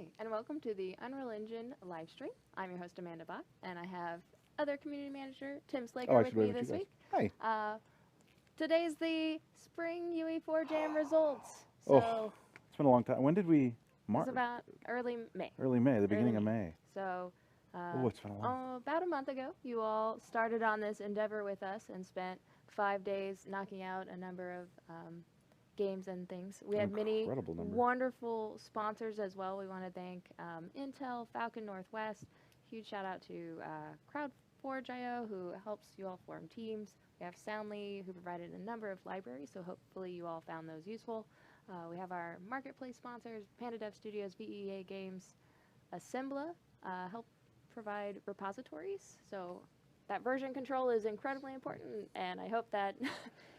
Hi, and welcome to the Unreal Engine live stream. I'm your host, Amanda Bach, and I have other community manager Tim Slaker with me this week. Hi. Today's the spring UE4 Jam results. So it's been a long time. When did we It's about early May. Early May, the beginning of May. So it's been a long about a month ago, you all started on this endeavor with us and spent 5 days knocking out a number of games and things. We had many wonderful sponsors as well. We want to thank Intel, Falcon Northwest. Huge shout out to CrowdForge.io, who helps you all form teams. We have Soundly, who provided a number of libraries, so hopefully you all found those useful. We have our marketplace sponsors, Panda Dev Studios, VEA Games, Assembla, help provide repositories. So that version control is incredibly important, and I hope that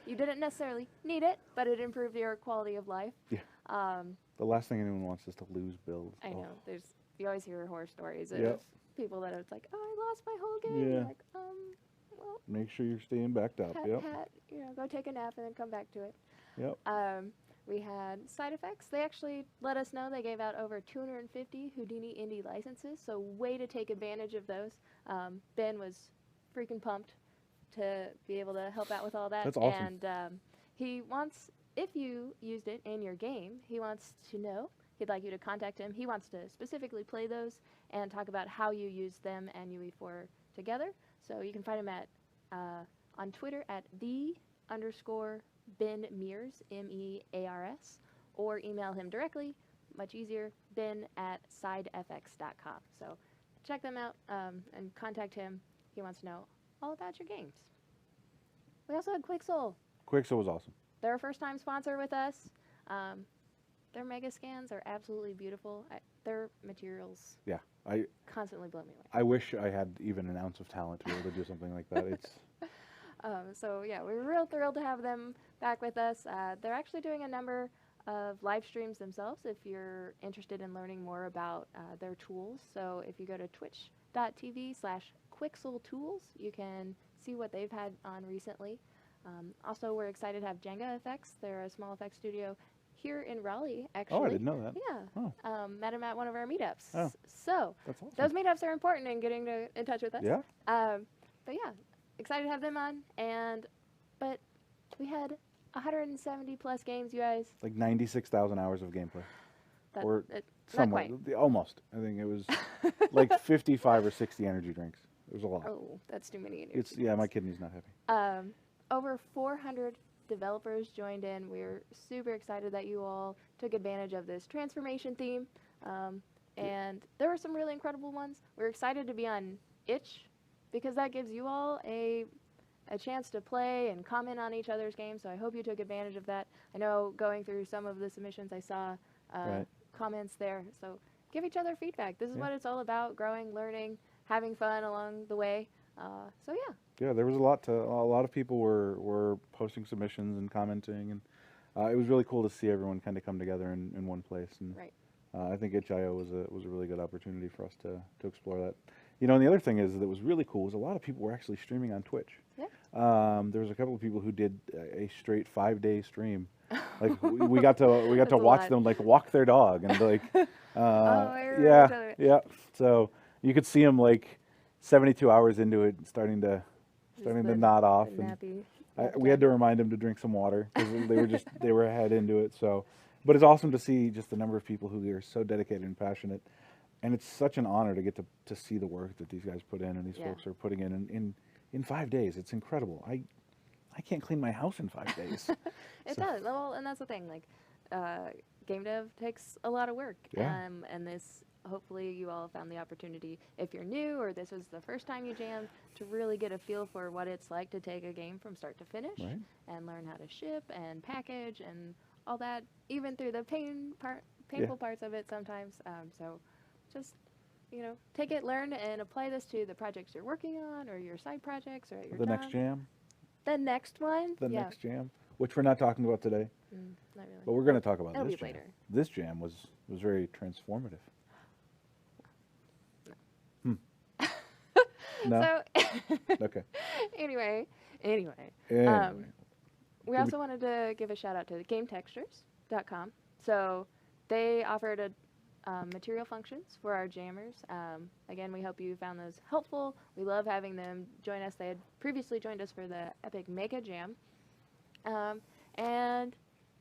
you didn't necessarily need it, but it improved your quality of life. Yeah. The last thing anyone wants is to lose builds. I know. You always hear horror stories of people that it's like, oh, I lost my whole game. Yeah. You're like, well. Make sure you're staying backed up. Go take a nap and then come back to it. Yep. We had Side Effects. They actually let us know they gave out over 250 Houdini Indie licenses, so way to take advantage of those. Ben was freaking pumped to be able to help out with all that. That's awesome. And he wants, if you used it in your game, he wants to know. He'd like you to contact him. He wants to specifically play those and talk about how you use them and UE4 together. So you can find him at on Twitter at _Ben Mears, MEARS, or email him directly, much easier, ben@sidefx.com. So check them out and contact him. He wants to know all about your games. We also had Quicksoul. Quicksoul was awesome. They're a first-time sponsor with us. Their mega scans are absolutely beautiful. Their materials constantly blow me away. I wish I had even an ounce of talent to be able to do something like that. It's so yeah, we're real thrilled to have them back with us. They're actually doing a number of live streams themselves if you're interested in learning more about their tools. So if you go to twitch.tv/QuicksoulTools, you can see what they've had on recently. Also, we're excited to have Jenga Effects. They're a small effects studio here in Raleigh, actually. Oh, I didn't know that. Yeah. Oh. Met him at one of our meetups. Oh. So that's awesome. Those meetups are important in getting in touch with us. Yeah. But yeah, excited to have them on. But we had 170 plus games, you guys. Like 96,000 hours of gameplay. Or somewhat. Almost. I think it was like 55 or 60 energy drinks. It was a lot. Oh, that's too many energy drinks. Yeah, my kidney's not happy. Over 400 developers joined in. We're super excited that you all took advantage of this transformation theme. And there were some really incredible ones. We're excited to be on Itch because that gives you all a chance to play and comment on each other's games. So I hope you took advantage of that. I know going through some of the submissions, I saw comments there. So give each other feedback. This is what it's all about: growing, learning, having fun along the way. So yeah. Yeah, there was a lot of people were posting submissions and commenting, and it was really cool to see everyone kind of come together in one place. And I think itch.io was a really good opportunity for us to explore that. You know, and the other thing is that was really cool was a lot of people were actually streaming on Twitch. Yeah. There was a couple of people who did a straight 5-day stream. Like we got to watch them like walk their dog and like yeah. So you could see them like 72 hours into it, starting to nod off. And we had to remind them to drink some water because they were head into it. So, but it's awesome to see just the number of people who are so dedicated and passionate, and it's such an honor to get to see the work that these guys put in and these folks are putting in 5 days. It's incredible. I can't clean my house in 5 days. It does. Well, and that's the thing. Like, game dev takes a lot of work. Yeah. And this. Hopefully you all found the opportunity, if you're new or this was the first time you jammed, to really get a feel for what it's like to take a game from start to finish and learn how to ship and package and all that, even through the painful parts of it sometimes. So just, take it, learn, and apply this to the projects you're working on or your side projects or at your job. Next jam. The next one? The next jam, which we're not talking about today. Not really. But we're going to talk about It'll this be jam. later. This jam was very transformative. No. So, okay. Anyway. We also wanted to give a shout out to GameTextures.com. So they offered material functions for our jammers. Again, we hope you found those helpful. We love having them join us. They had previously joined us for the Epic Mega Jam. And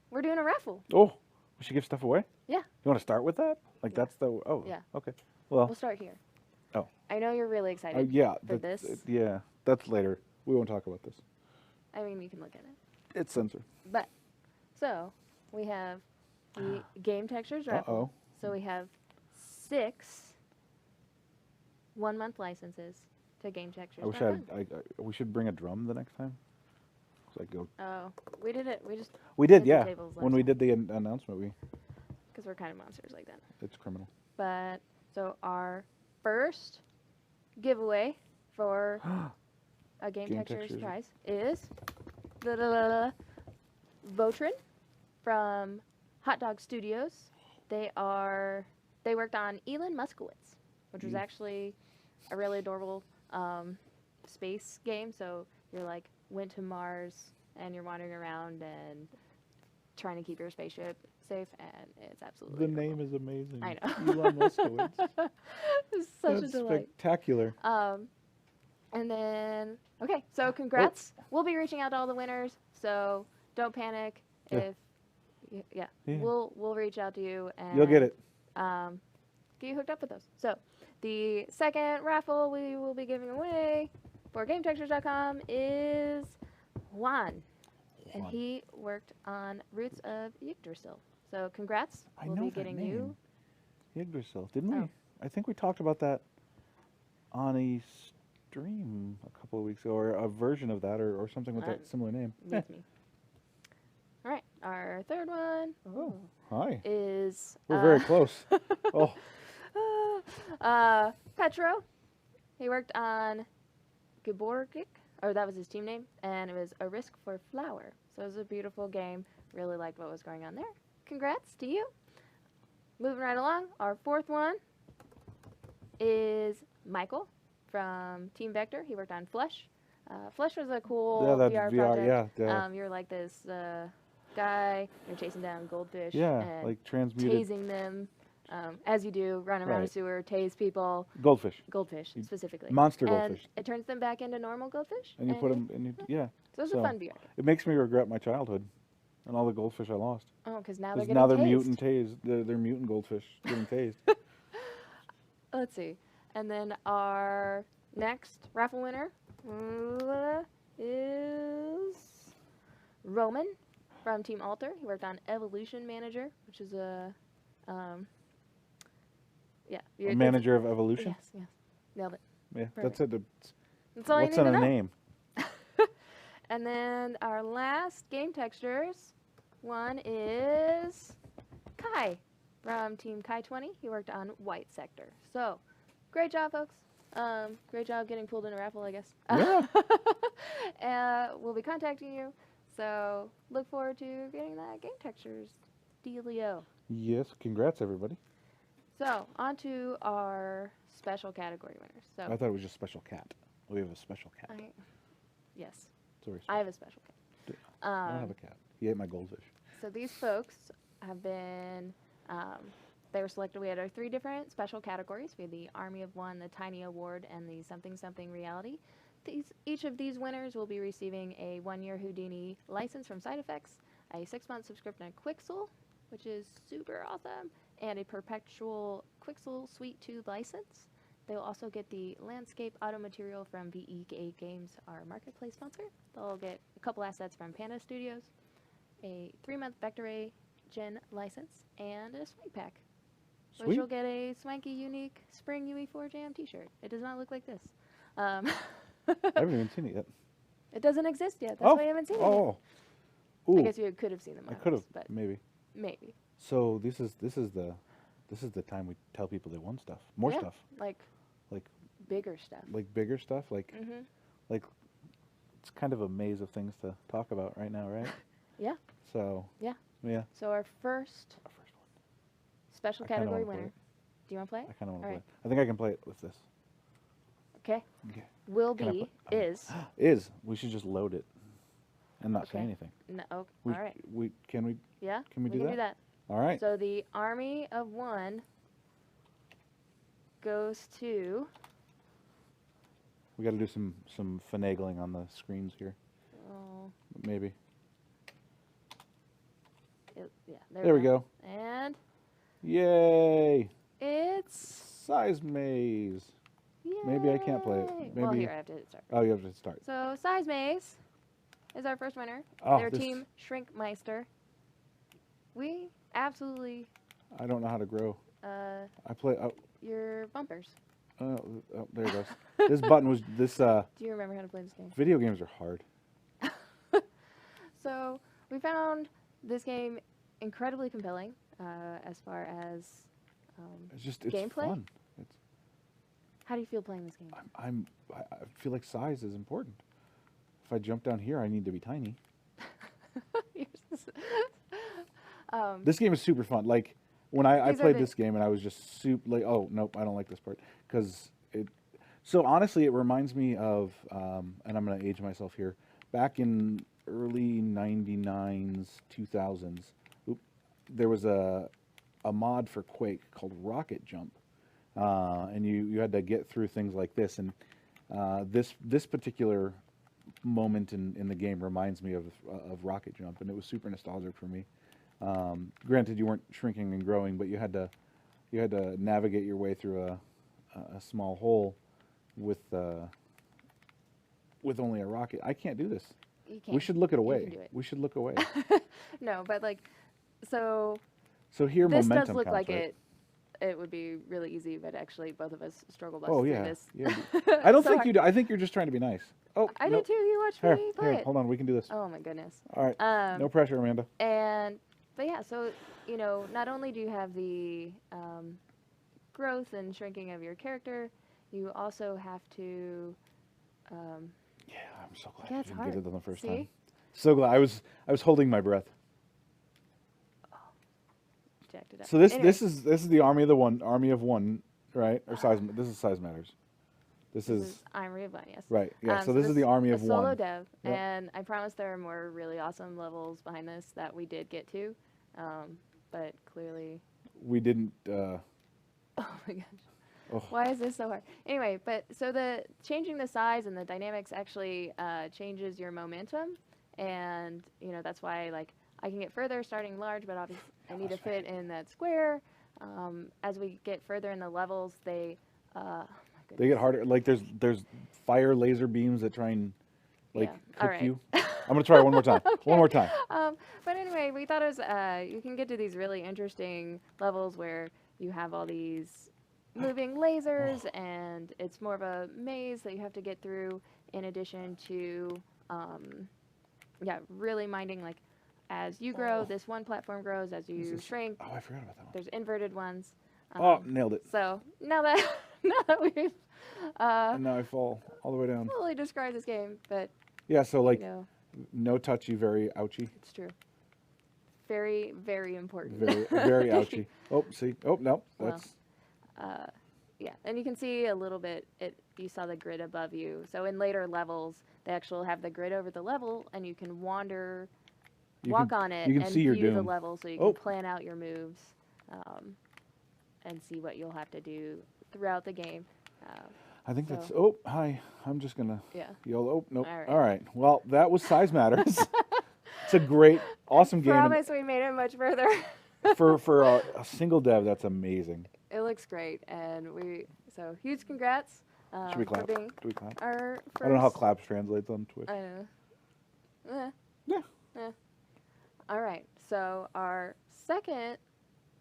we're doing a raffle. Oh, we should give stuff away? Yeah. You want to start with that? Like that's the, yeah. Okay. Well, we'll start here. Oh. I know you're really excited yeah, for this. Yeah, that's later. We won't talk about this. I mean, you can look at it. It's censored. But, so, we have the game textures raffle. So we have 6 1-month licenses to game textures. I wish we should bring a drum the next time. So I go. Oh, we did it. We did, yeah. When we did the announcement, because we're kind of monsters like that. It's criminal. But so our first giveaway for a game textures prize is Votrin from Hot Dog Studios. They worked on Elon Muskowitz, which was actually a really adorable space game. So you're like went to Mars and you're wandering around and trying to keep your spaceship safe, and it's absolutely the name is amazing. I know. Elon Muskowitz. It's such a delight. Spectacular. And then so congrats. We'll be reaching out to all the winners, so don't panic. If we'll reach out to you and you'll get it. Get you hooked up with those. So the second raffle we will be giving away for GameTextures.com is Juan. And he worked on Roots of Yggdrasil. So congrats. We'll be getting you Yggdrasil, didn't we? I think we talked about that on a stream a couple of weeks ago, or a version of that, or something with that similar name. With me. All right, our third one. Oh, hi. Is we're very close. Petro. He worked on Geborgic, or that was his team name, and it was A Risk for Flower. So it was a beautiful game. Really liked what was going on there. Congrats to you. Moving right along, our fourth one is Michael from Team Vector. He worked on Flush. Flush was a cool VR project. Yeah. You're like this guy. You're chasing down goldfish. Yeah, and like transmuted. tasing them. As you do, run around a sewer, tase people. Goldfish. Goldfish, specifically. Monster and goldfish. It turns them back into normal goldfish. And you put them in, yeah. So it's a fun VR. It makes me regret my childhood and all the goldfish I lost. Oh, because now they're getting tased. Mutant tased. They're mutant goldfish getting tased. Let's see. And then our next raffle winner is Roman from Team Alter. He worked on Evolution Manager, which is a manager of Evolution? Yes. Nailed it. Yeah, Perfect. that's it. That's all what's you need on to a know. name? And then our last game textures one is Kai from Team Kai 20. He worked on White Sector. So, great job, folks. Great job getting pulled in a raffle, I guess. Yeah. We'll be contacting you. So, look forward to getting that game textures dealio. Yes, congrats, everybody. So, on to our special category winners. So I thought it was just special cat. We have a special cat. Yes. Sorry. I have a special cat. I don't have a cat. He ate my goldfish. So these folks have been, they were selected. We had our 3 different special categories. We had the Army of One, the Tiny Award, and the Something Something Reality. Each of these winners will be receiving a 1-year Houdini license from Side Effects, a 6-month subscription to Quixel, which is super awesome, and a perpetual Quixel Suite 2 license. They will also get the Landscape Auto Material from VE8 Games, our marketplace sponsor. They'll get a couple assets from Panda Studios, a 3-month Vector A Gen license, and a Swank Pack. Sweet. Which will get a swanky, unique Spring UE4 Jam t-shirt. It does not look like this. I haven't even seen it yet. It doesn't exist yet. That's why you haven't seen it yet. Ooh. I guess you could have seen them. I could have, but maybe. Maybe. So this is the time we tell people they won stuff, more stuff, like bigger stuff, bigger stuff, like it's kind of a maze of things to talk about right now, right? Yeah. So yeah. So our first one, special category winner. Do you want to play it? I kind of want to play it. I think I can play it with this. Okay. Okay. Will be is. We should just load it and not say anything. No. Okay. All right. Can we? Yeah. Can we do do that? All right. So the Army of One goes to... We got to do some finagling on the screens here. Oh. Maybe. Yeah, there we go. And... Yay! It's... SizeMaze. Yay! Maybe I can't play it. Maybe. Well, here, I have to hit start. Oh, you have to start. So, SizeMaze is our first winner. Oh, Their team, Shrinkmeister. We absolutely... I don't know how to grow. I play... your bumpers. Oh, there it goes. This button was... This, Do you remember how to play this game? Video games are hard. So, we found this game incredibly compelling as far as It's gameplay. Fun. How do you feel playing this game? I feel like size is important. If I jump down here, I need to be tiny. This game is super fun. Like when I played this game and I was just super like, oh nope, I don't like this part because it. So honestly, it reminds me of, and I'm gonna age myself here. Back in early '99s, 2000s, there was a mod for Quake called Rocket Jump. And you had to get through things like this, and this particular moment in the game reminds me of Rocket Jump, and it was super nostalgic for me. Granted, you weren't shrinking and growing, but you had to navigate your way through a small hole with only a rocket. I can't do this. You can't. We should look it away. You can do it. We should look away. No, but like, so. So here, this momentum does look counts, like right? It would be really easy, but actually both of us struggle bust Oh through yeah, this. yeah. I don't think you do. I think you're just trying to be nice. Oh, I nope. do too. You watch Here, me play it. hold on. We can do this. Oh my goodness. All right. No pressure, Amanda. But yeah, so you know, not only do you have the growth and shrinking of your character, you also have to. Yeah, I'm so glad Yeah, you it's didn't hard. get it on the first See? time. So glad. I was holding my breath. Jacked it up. So this Anyway. this is the army of one, right? Or size. This is Size Matters. This is Army of One, yes. right. Yeah. So this is the army of a solo one. dev, Yep. and I promise there are more really awesome levels behind this that we did get to, but clearly. We didn't. Oh my gosh. Oh. Why is this so hard? Anyway, but so the changing the size and the dynamics actually changes your momentum, and you know that's why like I can get further starting large, but obviously I need to fit in that square. As we get further in the levels, they oh my goodness. They get harder. Like there's fire laser beams that try and like All cook right. you. I'm gonna try one more time. Okay. One more time. But anyway, we thought it was you can get to these really interesting levels where you have all these moving lasers, and it's more of a maze that you have to get through. In addition to, really minding like as you grow, this one platform grows. As you shrink, Oh, I forgot about that one. there's inverted ones. Nailed it. So now that we've And now I fall all the way down. fully described this game, but Yeah. So like you know, no touchy, very ouchy. it's true. Very, very important. Very very ouchy. Oh, see. Oh no. Well, That's yeah, and you can see a little bit, you saw the grid above you. So in later levels, they actually have the grid over the level, and you can wander, walk on it, you can and see your view the doom. level so you can plan out your moves and see what you'll have to do throughout the game. I think so- that's. Oh, hi. I'm just gonna Yeah. yell. Oh, nope. All right. All right. Well, that was Size Matters. It's a great, awesome game. Promise we made it much further. For a single dev, that's amazing. It looks great, and so huge congrats Should we clap? for being Do we clap? our first. I don't know how claps translates on Twitch. I know. Yeah. All right. So our second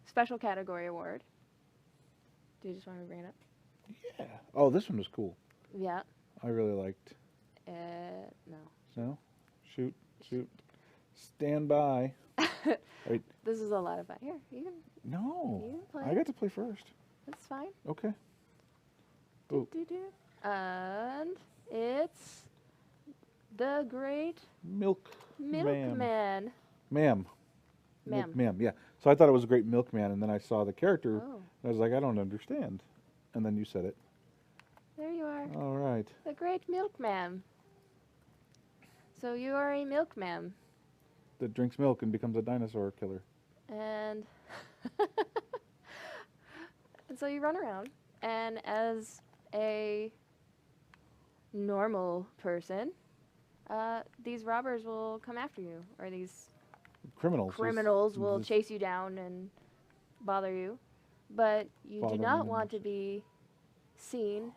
special category award. Do you just want me to bring it up? Yeah. Oh, this one was cool. Yeah. I really liked. No. No? Shoot. Stand by. Wait. This is a lot of fun. Here, you can. No. You can I play. got to play first. That's fine. Okay. Oh. And it's the Great Milkman. Milkman. Ma'am. Ma'am. Ma'am, yeah. So I thought it was a great milkman, and then I saw the character, Oh, and I was like, I don't understand. And then you said it. there you are. All right. The Great Milkman. So you are a milkman. That drinks milk and becomes a dinosaur killer. And and so you run around And as a normal person, these robbers will come after you, or these criminals will chase you down and bother you. But you do not want to be seen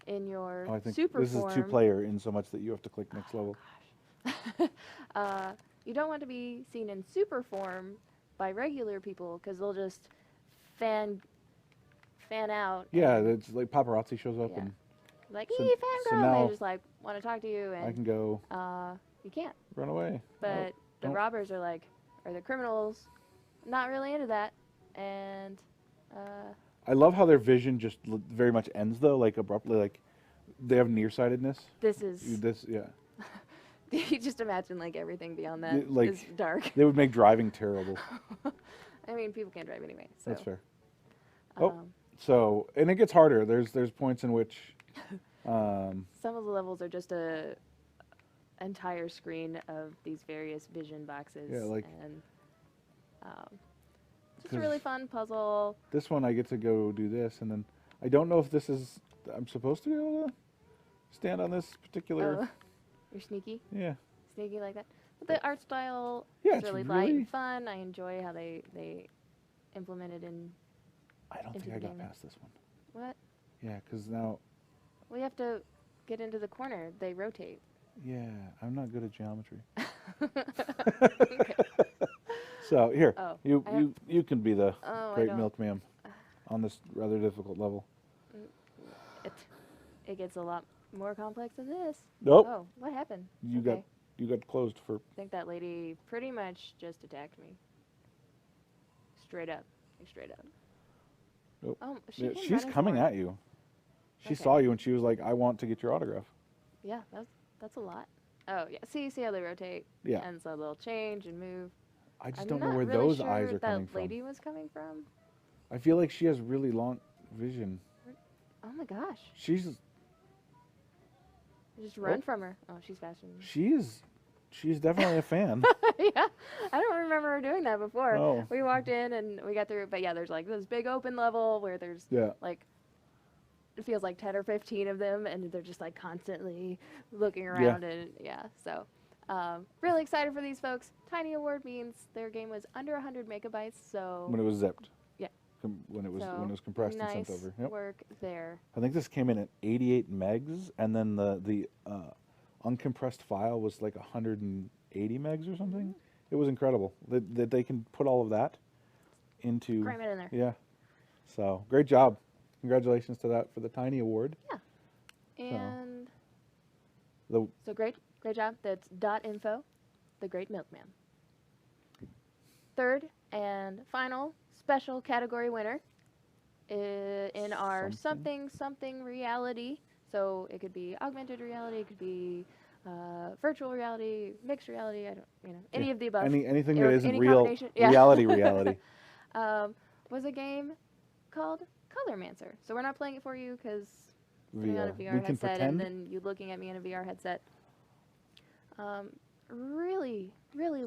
in your super this form. Is 2-player in so much that you have to click next level. You don't want to be seen in super form by regular people, because they'll just fan out. Yeah, it's like paparazzi shows up and like, hey, fangirl, they just like want to talk to you, and I can go. You can't Run away. But the robbers are like, or the criminals, not really into that, and. I love how their vision just very much ends though, like abruptly, like they have nearsightedness. Yeah. You just imagine like everything beyond that is dark. They would make driving terrible. I mean, people can't drive anyway. So. That's fair. So and it gets harder. There's points in which some of the levels are just a entire screen of these various vision boxes. Yeah, like and just a really fun puzzle. This one I get to go do this, and then I don't know if this is I'm supposed to be able to stand on this particular. Oh, you're sneaky. Yeah. Sneaky like that. But the art style is really light and fun. I enjoy how they implemented in. I don't think I got past this one. What? Yeah, because now. We have to get into the corner. They rotate. Yeah, I'm not good at geometry. Okay. So here, you can be the great Milkmam on this rather difficult level. It gets a lot more complex than this. Nope. Oh, what happened? You got closed for. I think that lady pretty much just attacked me. Straight up. Nope. Oh, she's coming at you. She saw you and she was like, "I want to get your autograph." Yeah, that's a lot. Oh yeah, see how they rotate. Yeah. And so they'll change and move. I just don't know where those eyes are coming from. That lady was coming from. I feel like she has really long vision. Oh my gosh. She's. Just run from her. Oh, she's faster than me. She's definitely a fan. Yeah, I don't remember her doing that before. Oh. We walked in and we got through, but yeah, there's like this big open level where there's like, it feels like 10 or 15 of them, and they're just like constantly looking around and so really excited for these folks. Tiny Award means their game was under 100 megabytes, so when it was zipped. Yeah. When it was compressed and sent over. Nice work there. I think this came in at 88 megs, and then the uncompressed file was like 180 megs or something. Mm-hmm. It was incredible that they can put all of that into. Cram it in there. Yeah. So great job. Congratulations to that for the Tiny Award. Yeah. And so great job. That's .info, the Great Milkmam. Third and final special category winner in our something reality. So it could be augmented reality, it could be virtual reality, mixed reality. I don't, any of the above. Anything that isn't real. Reality. Was a game called Colormancer. So we're not playing it for you because putting on a VR headset and then you looking at me in a VR headset. Really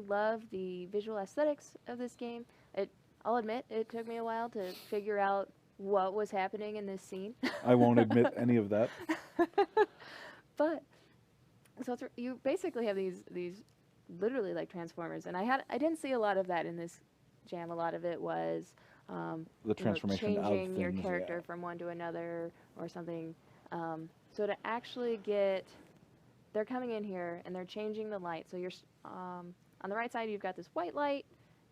love the visual aesthetics of this game. I'll admit it took me a while to figure out what was happening in this scene. I won't admit any of that. But so you basically have these literally like Transformers, and I didn't see a lot of that in this jam. A lot of it was the transformation changing of your character from one to another or something. So to actually they're coming in here and they're changing the light. So you're on the right side, you've got this white light,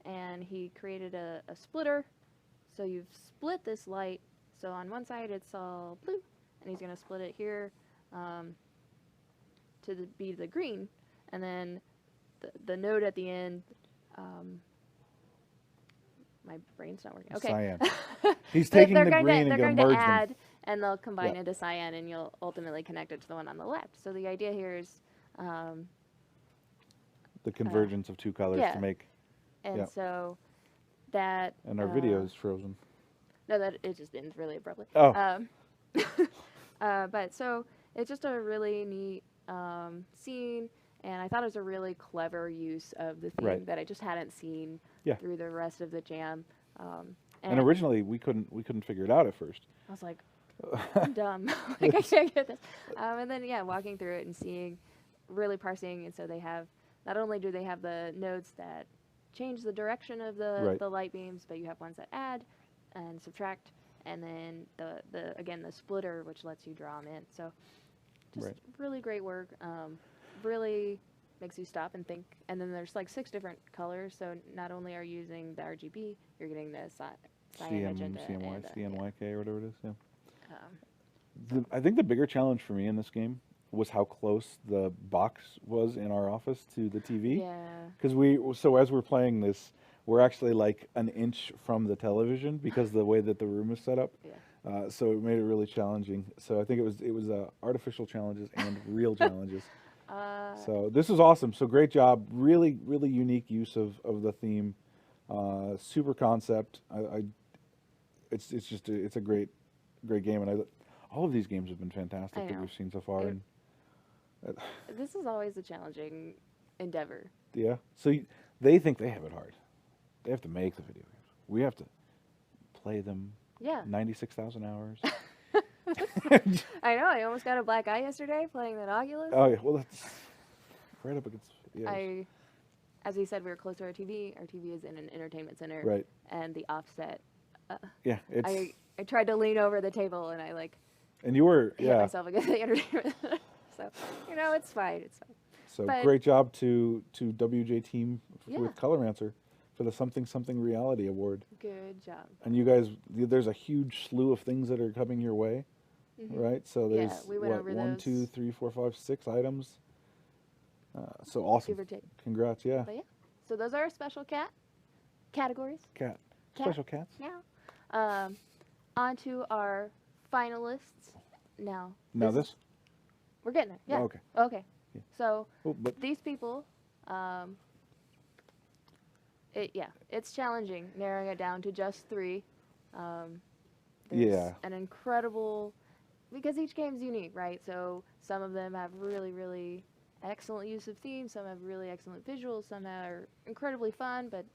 and he created a splitter. So you've split this light. So on one side it's all blue, and he's going to split it here to be the green, and then the node at the end. My brain's not working. Okay. Cyan. He's taking the green and going to merge them. And they'll combine into cyan, and you'll ultimately connect it to the one on the left. So the idea here is the convergence of two colors to make. And so that. And our video is frozen. No, that it just ends really abruptly. Oh. But so it's just a really neat scene, and I thought it was a really clever use of the theme that I just hadn't seen through the rest of the jam. And originally we couldn't figure it out at first. I was like, I'm dumb. Like I can't get this. And then walking through it and seeing, really parsing, and so they have, not only do they have the nodes that change the direction of the light beams, but you have ones that add and subtract, and then the splitter, which lets you draw them in. So just really great work. Really makes you stop and think. And then there's like 6 different colors, so not only are you using the RGB, you're getting the cyan, magenta, CMY, CNYK, or whatever it is. Yeah. I think the bigger challenge for me in this game was how close the box was in our office to the TV. Yeah. Because so as we're playing this, we're actually like an inch from the television because the way that the room is set up. Yeah. So it made it really challenging. So I think it was artificial challenges and real challenges. So this is awesome. So great job. Really, really unique use of the theme. Super concept. It's a great game, and all of these games have been fantastic that we've seen so far. And this is always a challenging endeavor. Yeah. So they think they have it hard. They have to make the video games. We have to play them. Yeah. 96,000 hours. I know. I almost got a black eye yesterday playing the Oculus. Oh yeah. Well, that's right up against. Yeah. As we said, we were close to our TV. Our TV is in an entertainment center. Right. And the offset. Yeah. It's. I tried to lean over the table and I And you were hit myself against the entertainment center. So it's fine. It's fine. So great job to WJTeam with Colormancer for the Something Reality Award. Good job. And you guys, there's a huge slew of things that are coming your way, right? So there's we went over 1, 2, 3, 4, 5, 6 items. So awesome. Give or take. Congrats, yeah. But so those are our special categories. Special cats. Yeah. On to our finalists now. This? We're getting there. Yeah. Oh, okay. Yeah. So these people, it's challenging narrowing it down to just 3. There's an incredible, because each game's unique, right? So some of them have really, really excellent use of themes. Some have really excellent visuals. Some are incredibly fun, but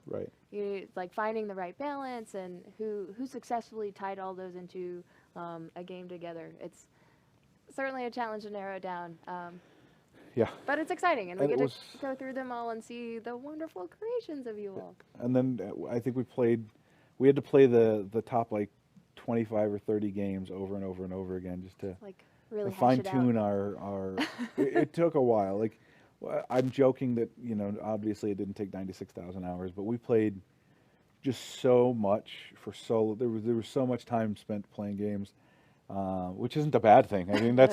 it's like finding the right balance and who successfully tied all those into a game together. It's certainly a challenge to narrow it down. But it's exciting, and we get to go through them all and see the wonderful creations of you all. And then I think we had to play the top like 25 or 30 games over and over and over again just to really fine tune our it took a while. Like, I'm joking that obviously it didn't take 96,000 hours, but we played just so much there was so much time spent playing games. Which isn't a bad thing. I mean, I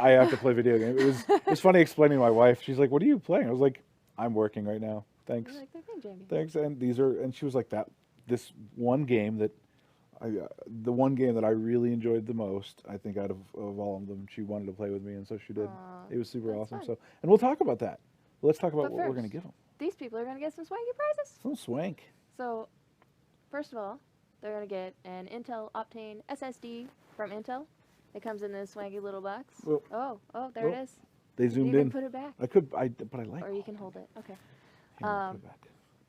have to play video games. It was funny explaining to my wife. She's like, "What are you playing?" I was like, "I'm working right now. Thanks." You're like, "Okay, Jamie." Thanks. And she was like, this one game that the one game that I really enjoyed the most, I think out of all of them, she wanted to play with me, and so she did. It was super awesome. Fun. So, and we'll talk about that. Let's talk about what we're going to give them. These people are going to get some swanky prizes. Some swank. So, first of all, they're going to get an Intel Optane SSD from Intel. It comes in this swanky little box. Well, there it is. They zoomed in. Put it back. I could, but I like. Or you can hold it. Okay. Put it back.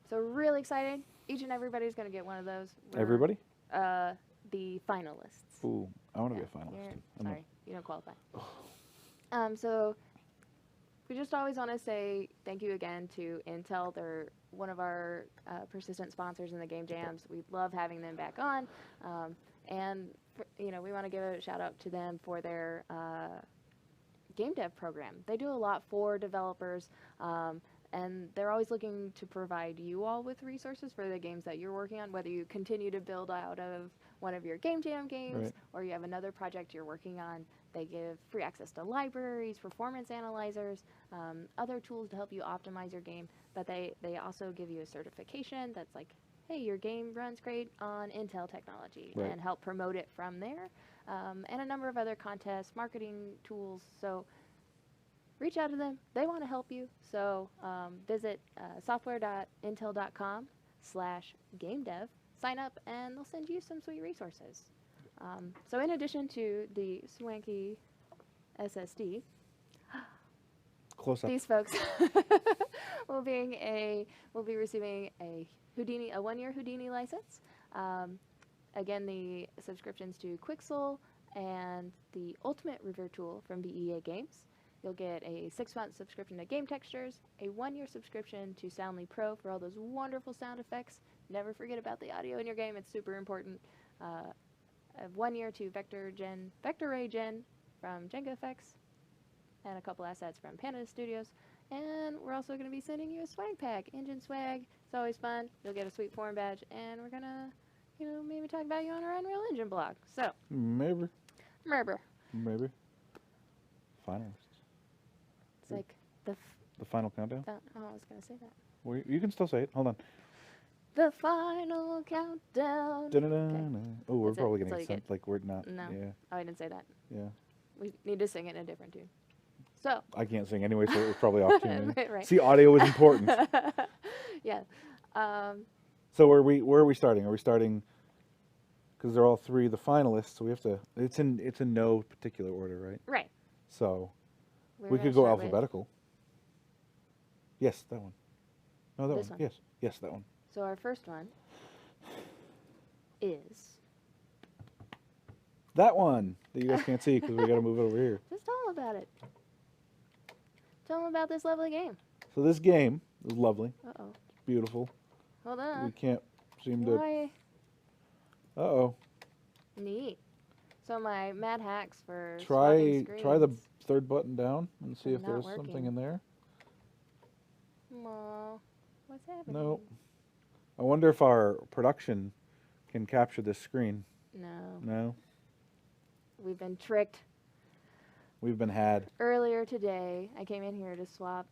So really excited. Each and everybody's going to get one of those. Everybody? The finalists. Ooh, I want to be a finalist. Sorry, you don't qualify. So we just always want to say thank you again to Intel. They're one of our persistent sponsors in the game jams. We love having them back on. And we want to give a shout out to them for their game dev program. They do a lot for developers, and they're always looking to provide you all with resources for the games that you're working on, whether you continue to build out of one of your game jam games or you have another project you're working on. They give free access to libraries, performance analyzers, other tools to help you optimize your game, but they also give you a certification that's like, hey, your game runs great on Intel technology, and help promote it from there, and a number of other contests, marketing tools. So reach out to them. They want to help you. So visit software.intel.com/gamedev, sign up, and they'll send you some sweet resources. So in addition to the swanky SSD, these folks will be receiving a 1-year Houdini license, Again, the subscriptions to Quixel and the Ultimate River Tool from BEA Games. You'll get a 6-month subscription to Game Textures, a 1-year subscription to Soundly Pro for all those wonderful sound effects. Never forget about the audio in your game, it's super important. A 1 year to Vector Ray Gen from Jenga Effects, and a couple assets from Panda Studios. And we're also going to be sending you a swag pack, Engine Swag. It's always fun. You'll get a sweet forum badge, and we're going to, maybe talk about you on our Unreal Engine blog. So. Maybe. Finalists. It's like the final countdown? I was going to say that. Well, you can still say it. Hold on. The final countdown. Okay. Oh, we're probably going to get sent like we're not. No. Yeah. Oh, I didn't say that. Yeah. We need to sing it in a different tune. So. I can't sing anyway, so it was probably off tune. Right. See, audio is important. Yeah. So where are we starting? Are we starting? Because they're all 3 the finalists, so we have to. It's in no particular order, right? Right. So we could go alphabetical. Yes, that one. No, that one. Yes, that one. So our first one is that one that you guys can't see because we got to move it over here. Just tell them about it. Tell them about this lovely game. So this game is lovely. Uh-oh. Beautiful. Hold on. We can't seem to. Uh-oh. Neat. So my mad hacks for try the 3rd button down and see if there's something in there. Aw, what's happening? No. I wonder if our production can capture this screen. No. We've been tricked. We've been had. Earlier today, I came in here to swap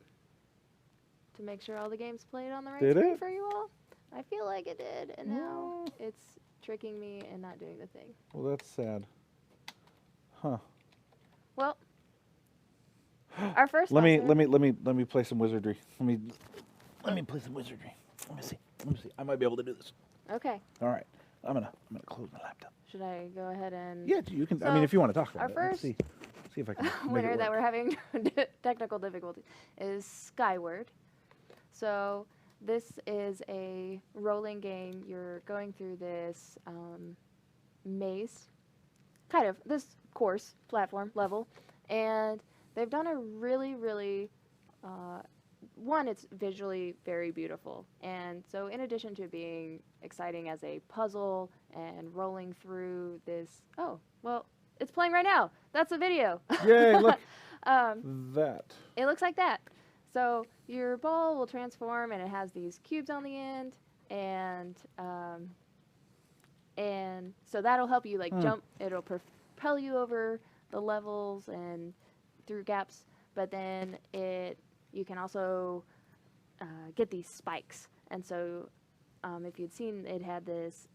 to make sure all the games played on the right screen for you all. I feel like it did, and now it's tricking me and not doing the thing. Well, that's sad. Huh. Well, our first. Let me play some wizardry. Let me play some wizardry. Let me see. I might be able to do this. Okay. All right. I'm gonna close my laptop. Should I go ahead and? Yeah, you can. So I mean, if you want to talk about our it, first let's see if I can. winner that we're having technical difficulty is Skyward. So this is a rolling game. You're going through this maze, kind of this course platform level, and they've done a really one, it's visually very beautiful, and so in addition to being exciting as a puzzle and rolling through this, oh, well, it's playing right now. That's a video. Yay, look. That. It looks like that. So your ball will transform, and it has these cubes on the end, and so that'll help you like jump. It'll propel you over the levels and through gaps, but then you can also get these spikes. And so if you'd seen, it had these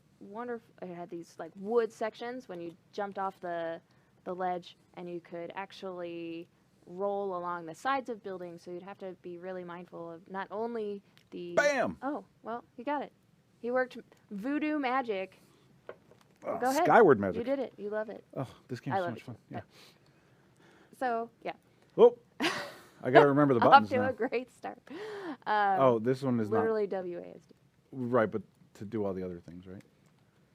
like wood sections when you jumped off the ledge, and you could actually roll along the sides of buildings, so you'd have to be really mindful of not only the... Bam! Oh, well, you got it. He worked voodoo magic. Oh, go ahead. Skyward magic. You did it. You love it. Oh, this game's so much fun. Yeah. So, yeah. Oh, I got to remember the buttons now. Off to a great start. Oh, this one is literally WASD. Right, but to do all the other things, right?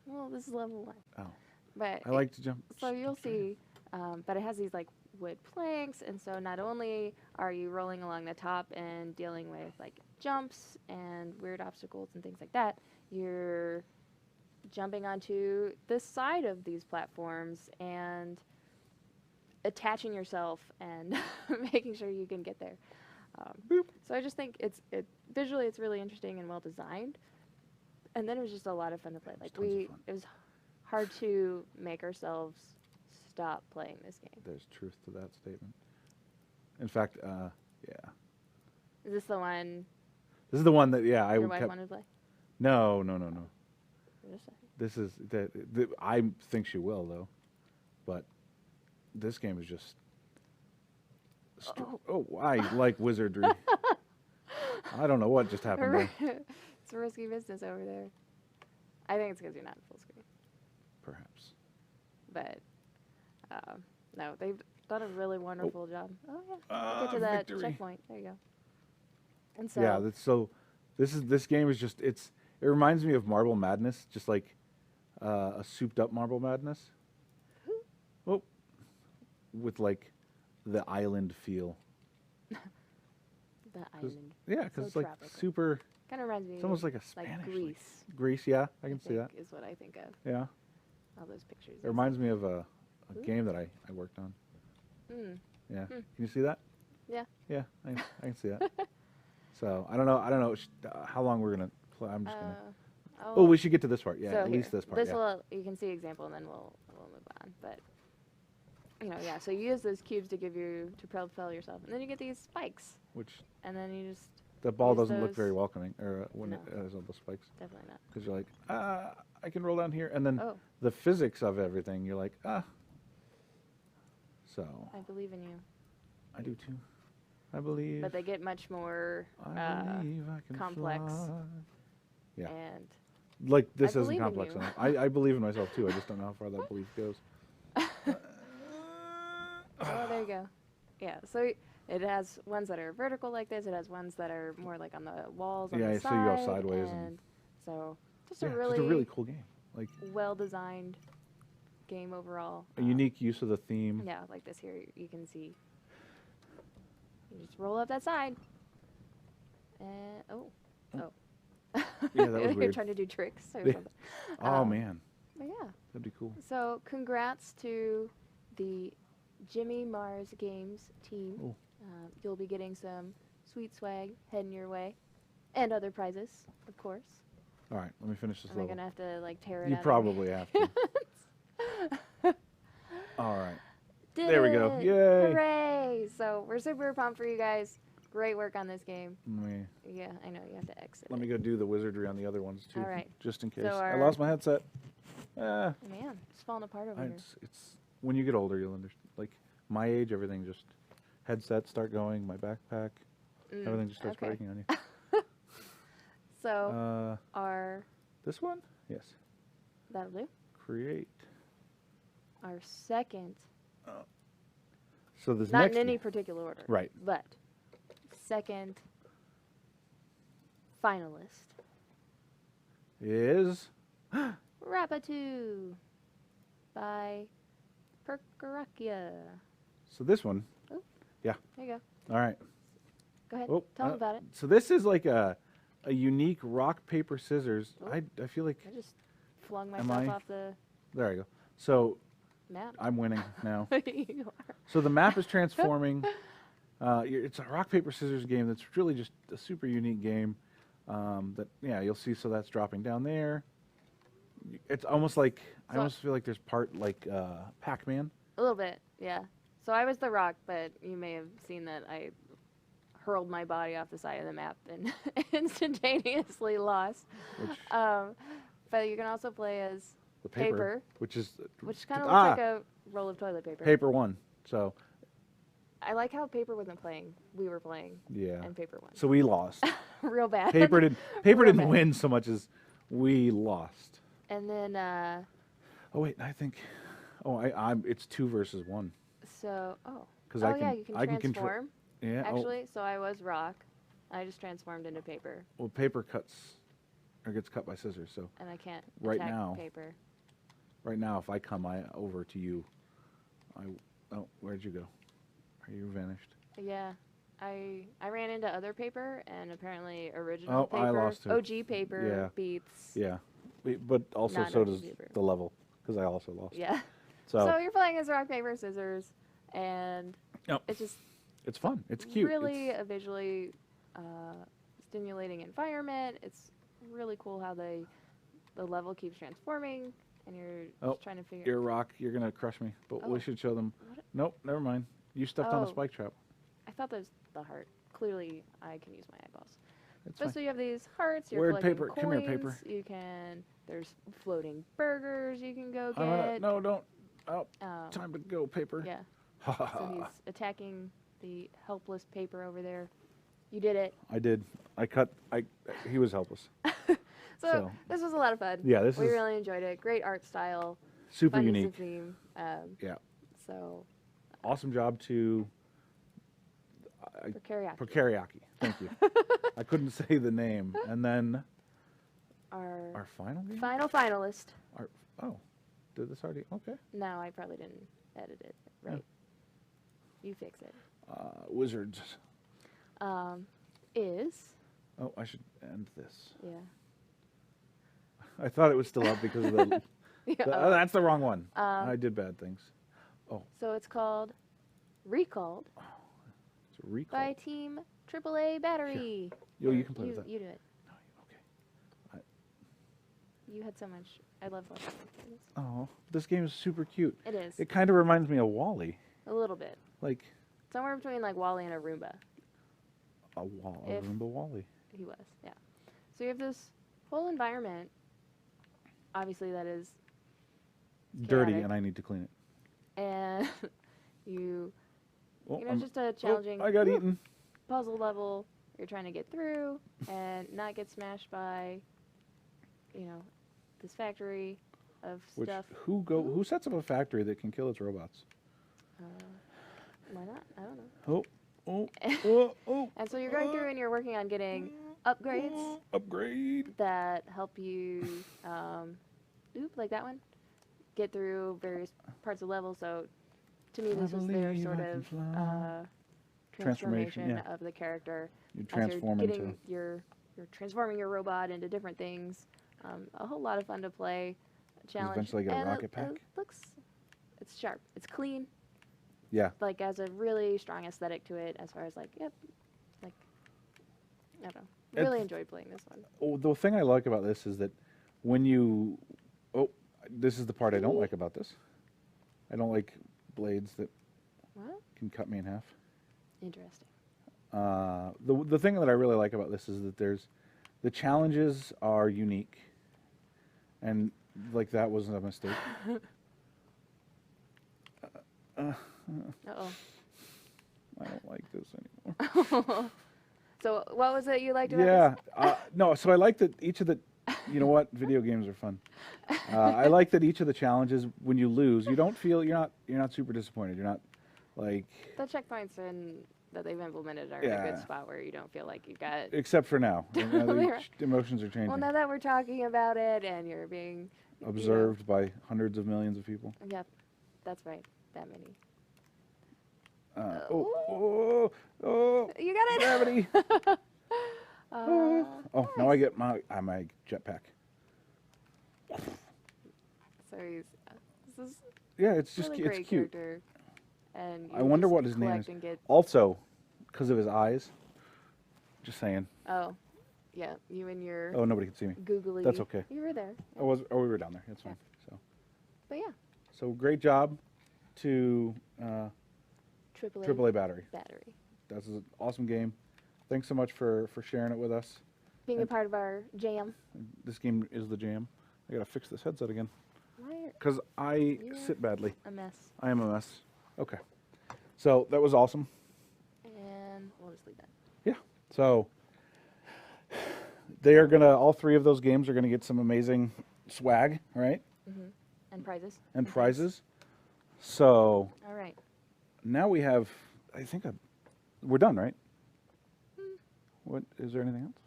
Well, this is level 1. Oh. But I like to jump. So you'll see, but it has these like wood planks, and so not only are you rolling along the top and dealing with like jumps and weird obstacles and things like that, you're jumping onto the side of these platforms and attaching yourself and making sure you can get there. So I just think visually it's really interesting and well designed, and then it was just a lot of fun to play. Like it was hard to make ourselves stop playing this game. There's truth to that statement. In fact, yeah. Is this the one? This is the one that I your wife wanted to play. No. Just saying. This is I think she will though, but this game is just. I like wizardry. I don't know what just happened there. It's risky business over there. I think it's because you're not in full screen. Perhaps. But no, they've done a really wonderful job. Oh yeah, get to that checkpoint. There you go. And so this game is just it reminds me of Marble Madness, just like a souped up Marble Madness. Oh, with like the island feel. The island. Yeah, because So it's like tropical. super. Kind of reminds me. It's almost like a Spanish. Like Greece. Greece, yeah, I can see that. Is what I think of. Yeah. All those pictures. It reminds me of a game that I worked on. Yeah. Can you see that? Yeah. Yeah, I can see that. So I don't know how long we're gonna play. I'm just gonna. Oh, we should get to this part. Yeah, so at least this part. This will, you can see example, and then we'll move on. But yeah. So you use those cubes to propel yourself, and then you get these spikes. Which. And then you just. The ball doesn't look very welcoming, or when it has all those spikes. Definitely not. Because you're like, I can roll down here, and then the physics of everything, you're like, So. I believe in you. I do too. I believe. But they get much more complex. Fly. Yeah. And. Like this isn't complex enough. I believe in myself too. I just don't know how far that belief goes. Oh, there you go. Yeah. So. It has ones that are vertical like this. It has ones that are more like on the walls on the side. Yeah, so you go sideways. And so just it's a really cool game. Like well-designed game overall. A unique use of the theme. Yeah, like this here, you can see. You just roll up that side. And, Yeah, that was weird. You're trying to do tricks or something. Oh, man. But yeah. That'd be cool. So congrats to the JimmyMarsGames team. Ooh. You'll be getting some sweet swag heading your way, and other prizes, of course. All right, let me finish this level. Am I gonna have to like tear it? You out probably have to. All right. Did there we it. go. Yay! Hooray! So we're super pumped for you guys. Great work on this game. Yeah, I know you have to exit. Let me go do the wizardry on the other ones too. All right. Just in case. So I lost my headset. Man, it's falling apart over here. It's when you get older, you'll understand. Like my age, everything just. Headsets start going, my backpack, everything just starts breaking on you. So, this one? Yes. That'll do. Create. Our second. So this not next in any particular order. Right. But second finalist is Rapatu by Perkerakia. So this one. Yeah. There you go. All right. Go ahead. Tell them about it. So this is like a unique rock, paper, scissors. I feel like... I just flung myself off the... There I go. So map. I'm winning now. You are. So the map is transforming. It's a rock, paper, scissors game that's really just a super unique game. You'll see. So that's dropping down there. It's almost like... I almost feel like there's part like Pac-Man. A little bit, yeah. So I was the rock, but you may have seen that I hurled my body off the side of the map and instantaneously lost. But you can also play as the paper, which kind of looks like a roll of toilet paper. Paper won. So I like how paper wasn't playing. We were playing. Yeah. And paper won. So we lost. Real bad. Paper didn't win so much as we lost. And then. Oh wait, I think. It's 2 versus 1. So, Because you can transform. Yeah. Actually, so I was rock. I just transformed into paper. Well, paper gets cut by scissors, so. And I can't attack paper. Right now, if I come over to you, where'd you go? Are you vanished? Yeah, I ran into other paper, and apparently original paper, I lost it. OG paper beats. Yeah, but also so does the level, because I also lost. Yeah. So you're playing as rock, paper, scissors, and it's fun. It's cute. Really a visually stimulating environment. It's really cool how the level keeps transforming, and you're just trying to figure. You're a rock. You're gonna crush me. But we should show them. Nope, never mind. You stepped on a spike trap. I thought that was the heart. Clearly, I can use my eyeballs. But so you have these hearts. You're Weird collecting paper. coins. Come here, paper. You can. There's floating burgers you can go get. No, don't. Time to go, paper. Yeah. So he's attacking the helpless paper over there. You did it. I did. He was helpless. So this was a lot of fun. Yeah, we really enjoyed it. Great art style. Super unique. Theme. Yeah. So. Awesome job to. Perkerakia. Perkerakia. Thank you. I couldn't say the name, and then Our final game? Final finalist. Oh, did this already? Okay. No, I probably didn't edit it right. You fix it. Wizards. Is. Oh, I should end this. Yeah. I thought it was still up because of the. That's the wrong one. I did bad things. Oh. So it's called Recalled. Oh, it's a recall. By Team AAA Battery. Yo, you can play with that. You do it. No, okay. You had so much. I love watching this. Oh, this game is super cute. It is. It kind of reminds me of WALL-E. A little bit. Like. Somewhere between like WALL-E and a Roomba. A Roomba WALL-E. He was, yeah. So you have this whole environment, obviously that is dirty, chaotic. and I need to clean it. And just a challenging I got eaten. puzzle level you're trying to get through and not get smashed by, this factory of stuff. Who sets up a factory that can kill its robots? Why not? I don't know. And so you're going through and you're working on getting upgrades. Upgrade. That help you, like that one, get through various parts of the level. So to me, this was their sort of transformation of the character. You transform into. You're transforming your robot into different things. A whole lot of fun to play. Challenge. Eventually get a rocket pack. It's sharp. It's clean. Yeah. Like, has a really strong aesthetic to it as far as, I don't know. Really enjoyed playing this one. Oh, the thing I like about this is that when you... Oh, this is the part I don't like about this. I don't like blades that can cut me in half. Interesting. The thing that I really like about this is that the challenges are unique. And, that wasn't a mistake. Uh-oh. I don't like this anymore. So what was it you liked about this? No, so I like that each of the... You know what? Video games are fun. I like that each of the challenges, when you lose, you don't feel... You're not super disappointed. You're not, like... The checkpoints that they've implemented are in a good spot where you don't feel like you've got... Except for now. The emotions are changing. Well, now that we're talking about it and you're being... Observed by hundreds of millions of people. Yep. That's right. That many. You got it. Gravity. Nice. Now I get my jetpack. So he's this is it's just really it's cute. Character, and I wonder what his name is. Also, because of his eyes. Just saying. Oh, yeah. You and your. Oh, nobody can see me. Googly. That's okay. You were there. Yeah. We were down there. That's fine. So. But yeah. So great job to AAA Battery. That's an awesome game. Thanks so much for sharing it with us. Being a part of our jam. This game is the jam. I gotta fix this headset again. Why? Because I sit badly. A mess. I am a mess. Okay. So that was awesome. And we'll just leave that. Yeah. So they are gonna. All three of those games are gonna get some amazing swag, right? Mm-hmm. And prizes. And prizes. So. All right. Now we have. I think we're done, right? What is there anything else?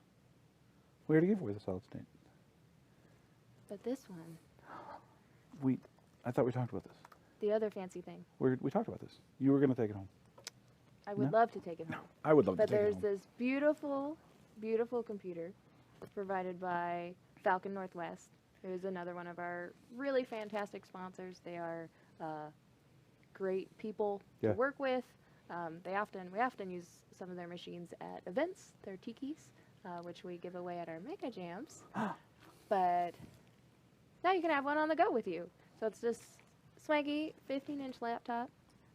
We already gave away the solid state. But this one. I thought we talked about this. The other fancy thing. We talked about this. You were going to take it home. I would love to take it home. I would love to take it home. But there's this beautiful, beautiful computer provided by Falcon Northwest, who is another one of our really fantastic sponsors. They are great people to work with. We often use some of their machines at events, their tikis, which we give away at our Mega Jams. But now you can have one on the go with you. So it's this swanky 15-inch laptop.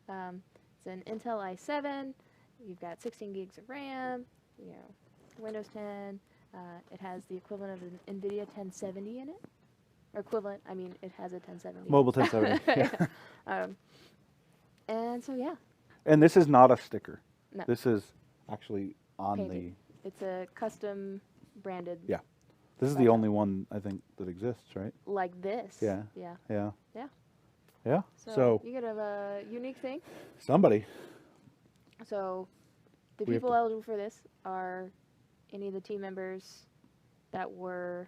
It's an Intel i7. You've got 16 gigs of RAM. Windows 10. It has the equivalent of an NVIDIA 1070 in it. Or equivalent. I mean, it has a 1070. Mobile 1070. Yeah. And so And this is not a sticker. No. This is actually on Painted. It's a custom branded. Yeah. This is the only one, I think, that exists, right? Like this. Yeah. Yeah. Yeah. Yeah. Yeah. So you get a unique thing. Somebody. So the people eligible for this are any of the team members that were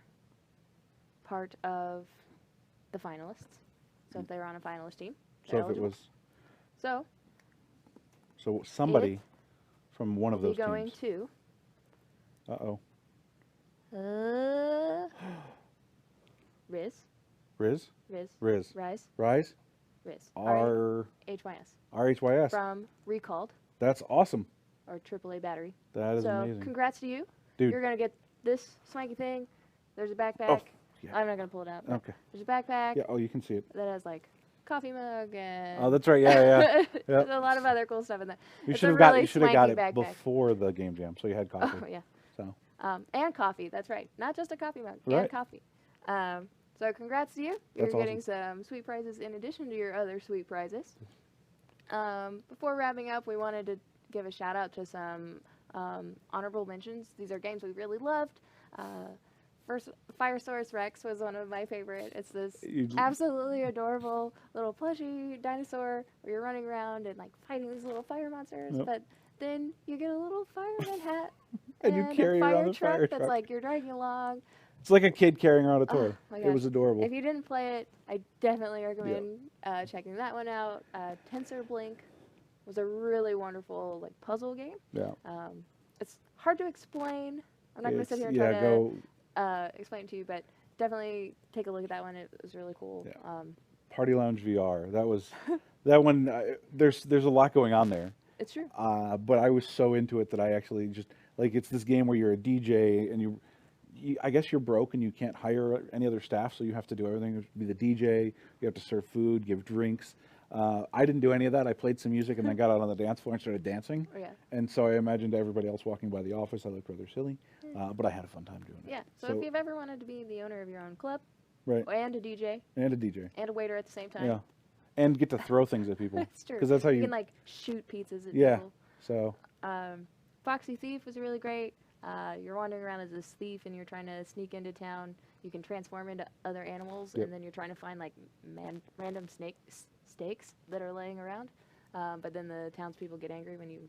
part of the finalists. So if they were on a finalist team. So if it was. So somebody from one of those teams. Going to. Uh-oh. Riz. Riz? Riz. Riz. Rise. Rise? Riz. R-H-Y-S. R-H-Y-S. From Recalled. That's awesome. Or AAA Battery. That is amazing. So congrats to you. Dude. You're going to get this swanky thing. There's a backpack. Oh, yeah. I'm not going to pull it out. Okay. There's a backpack. Yeah, oh, you can see it. That has like coffee mug and... Oh, that's right. Yeah. There's a lot of other cool stuff in there. You should have got it backpack before the game jam, so you had coffee. Oh, yeah. So. And coffee. That's right. Not just a coffee mug. Right. And coffee. So congrats to you. You're getting some sweet prizes in addition to your other sweet prizes. Before wrapping up, we wanted to give a shout out to some honorable mentions. These are games we really loved. First, Fire Source Rex was one of my favorite. It's this absolutely adorable little plushy dinosaur where you're running around and like fighting these little fire monsters. Yep. But then you get a little fireman hat and you carry around a fire truck that's like you're dragging along. It's like a kid carrying around a toy. Oh, it was adorable. If you didn't play it, I definitely recommend checking that one out. Tensor Blink was a really wonderful like puzzle game. Yeah. It's hard to explain. I'm not going to sit here and try to explain it to you, but definitely take a look at that one. It was really cool. Yeah. Party Lounge VR. That was that one. There's a lot going on there. It's true. But I was so into it that I actually just like it's this game where you're a DJ and you I guess you're broke and you can't hire any other staff, so you have to do everything. You have to be the DJ. You have to serve food, give drinks. I didn't do any of that. I played some music and then got out on the dance floor and started dancing. Oh, yeah. And so I imagined everybody else walking by the office. I looked rather silly, but I had a fun time doing it. Yeah. So if you've ever wanted to be the owner of your own club, right, and a DJ, and a waiter at the same time, yeah, and get to throw things at people. That's true. Because that's how you can like shoot pizzas at people. So. Foxy Thief was really great. You're wandering around as this thief and you're trying to sneak into town. You can transform into other animals, and then you're trying to find like random steaks that are laying around. But then the townspeople get angry when you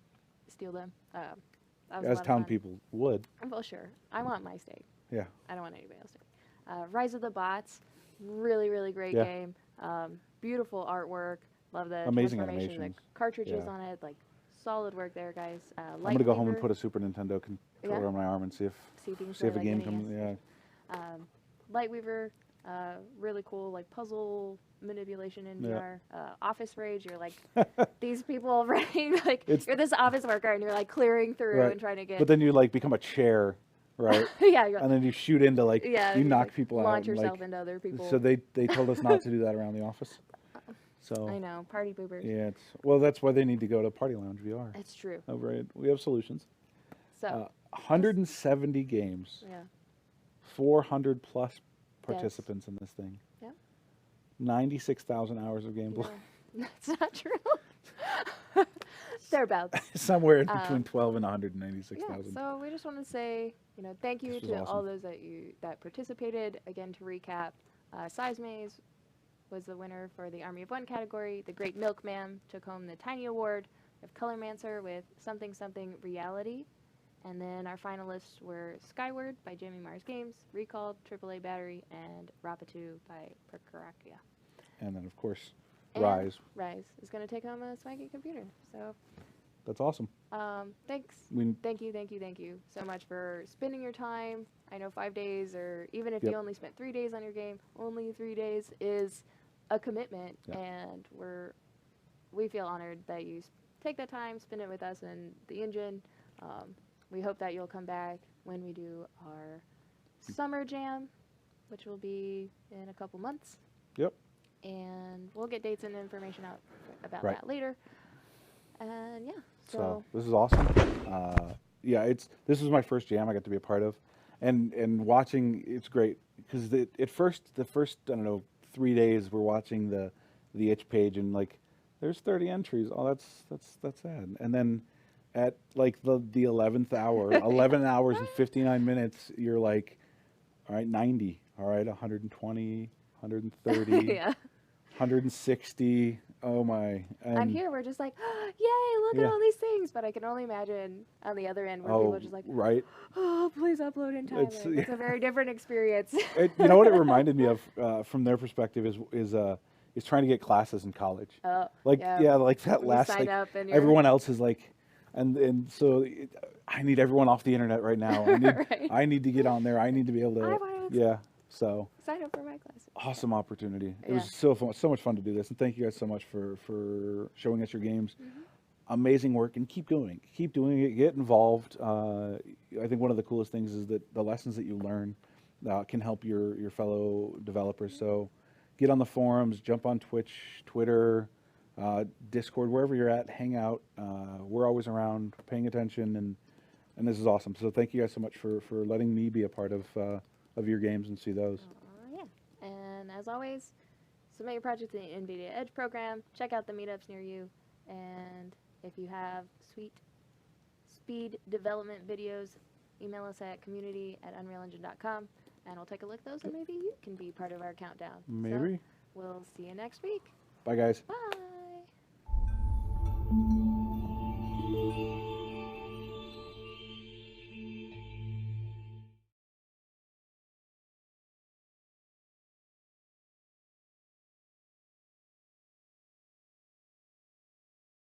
steal them. As town people would. Well, sure. I want my steak. Yeah. I don't want anybody else's steak. Rise of the Bots, really, really great game. Beautiful artwork. Love the amazing transformation, animations. the cartridges on it, like solid work there, guys. I'm gonna go home and put a Super Nintendo controller on my arm and see if a game comes. Yeah. Lightweaver, really cool, like puzzle manipulation in VR. Office Rage, you're like these people running, like you're this office worker and you're like clearing through and trying to get. But then you like become a chair, right? Yeah. And then you shoot into like you knock people out. Launch yourself into other people. So they told us not to do that around the office. So I know, party poopers. Yeah, that's why they need to go to Party Lounge VR. It's true. Oh, right. We have solutions. So 170 games. Yeah. 400 plus participants in this thing. Yeah. 96,000 hours of gameplay. No, that's not true. Thereabouts. Somewhere in between 12 and 196,000. Yeah, so we just want to say, thank you to all those that participated. Again, to recap, SizeMaze was the winner for the Army of One category. The Great Milkmam took home the Tiny Award. We have Colormancer with Something Something Reality. And then our finalists were Skyward by JimmyMarsGames, Recalled, AAA Battery, and Rapatu by Perkerakia. And then, of course, Rise. Rise is going to take home a spiky computer. So that's awesome. Thanks. Thank you so much for spending your time. I know 5 days, or even if you only spent 3 days on your game, only 3 days is a commitment, and we feel honored that you take that time, spend it with us and the engine. We hope that you'll come back when we do our summer jam, which will be in a couple months. Yep. And we'll get dates and information out about that later. And so this is awesome. This was my first jam I got to be a part of, and watching it's great because the first I don't know 3 days we're watching the itch page and like there's 30 entries. Oh, that's sad. And then at like the 11th hour, 11 hours and 59 minutes, you're like, all right, 90. All right, 120, 130. 160. Oh my. And here we're just like, oh, yay, look at all these things. But I can only imagine on the other end where people are just like, right. Oh, please upload in Thailand. It's a very different experience. You know what it reminded me of from their perspective is trying to get classes in college. Oh, like like that last sign like up and everyone else is like, and so I need everyone off the internet right now. I need right. I need to get on there. I need to be able to So sign up for my classes. Awesome opportunity. It was so fun, so much fun to do this, and thank you guys so much for showing us your games. Amazing work, and keep doing it. Get involved. I think one of the coolest things is that the lessons that you learn can help your fellow developers. So get on the forums, jump on Twitch, Twitter, Discord, wherever you're at, hang out. We're always around, paying attention, and this is awesome. So thank you guys so much for letting me be a part of your games and see those. Yeah, and as always, submit your project to the NVIDIA Edge program. Check out the meetups near you, and if you have sweet speed development videos, email us at community@unrealengine.com, and we'll take a look at those, and maybe you can be part of our countdown. Maybe. So we'll see you next week. Bye, guys. Bye.